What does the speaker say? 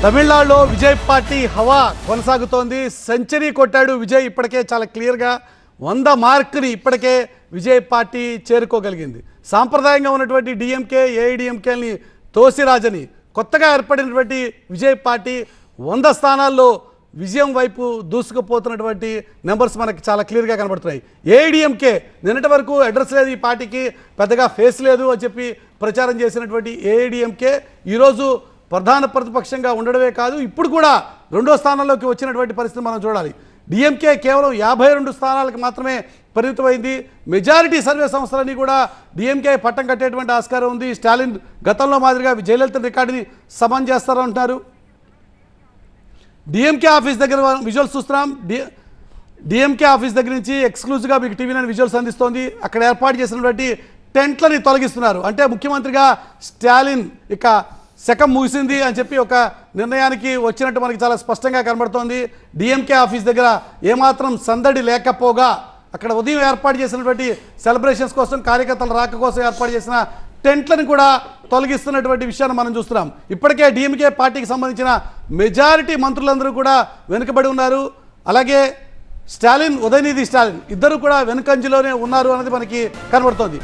తమిళనాడులో విజయ్ పార్టీ హవా కొనసాగుతోంది. సెంచరీ కొట్టాడు విజయ్. ఇప్పటికే చాలా క్లియర్గా 100 మార్కుని ఇప్పటికే విజయ్ పార్టీ చేరుకోగలిగింది. సాంప్రదాయంగా ఉన్నటువంటి డిఎంకే ఏఐడిఎంకేని తోసిరాజని కొత్తగా ఏర్పడినటువంటి విజయ్ పార్టీ 100 స్థానాల్లో విజయం వైపు దూసుకుపోతున్నటువంటి నెంబర్స్ మనకి చాలా క్లియర్గా కనబడుతున్నాయి. ఏఐడిఎంకే నిన్నటి వరకు అడ్రస్ లేదు, ఈ పార్టీకి పెద్దగా ఫేస్ లేదు అని చెప్పి ప్రచారం చేసినటువంటి ఏఐడిఎంకే ఈరోజు ప్రధాన ప్రతిపక్షంగా ఉండడమే కాదు, ఇప్పుడు కూడా 2వ స్థానంలోకి వచ్చినటువంటి పరిస్థితి మనం చూడాలి. డిఎంకే కేవలం 52 స్థానాలకు మాత్రమే పరిమితమైంది. మెజారిటీ సర్వే సంస్థలన్నీ కూడా డిఎంకే పట్టం కట్టేటువంటి ఆస్కారం ఉంది. స్టాలిన్ గతంలో మాదిరిగా జయలలిత రికార్డుని సమన్ చేస్తారంటున్నారు. డిఎంకే ఆఫీస్ దగ్గర విజువల్స్ చూస్తున్నాం. డిఎంకే ఆఫీస్ దగ్గర నుంచి ఎక్స్క్లూజివ్గా మీకు టీవీ నైన్ విజువల్స్ అందిస్తోంది. అక్కడ ఏర్పాటు చేసినటువంటి టెంట్లని తొలగిస్తున్నారు. అంటే ముఖ్యమంత్రిగా స్టాలిన్ ఇక శకం ముగిసింది అని చెప్పి ఒక నిర్ణయానికి వచ్చినట్టు మనకి చాలా స్పష్టంగా కనబడుతోంది. డిఎంకే ఆఫీస్ దగ్గర ఏమాత్రం సందడి లేకపోగా అక్కడ ఉదయం ఏర్పాటు చేసినటువంటి సెలబ్రేషన్స్ కోసం, కార్యకర్తల రాక కోసం ఏర్పాటు చేసిన టెంట్లను కూడా తొలగిస్తున్నటువంటి విషయాన్ని మనం చూస్తున్నాం. ఇప్పటికే డిఎంకే పార్టీకి సంబంధించిన మెజారిటీ మంత్రులందరూ కూడా వెనుకబడి ఉన్నారు. అలాగే స్టాలిన్, ఉదయనిధి స్టాలిన్ ఇద్దరు కూడా వెనుకంజలోనే ఉన్నారు అన్నది మనకి కనబడుతోంది.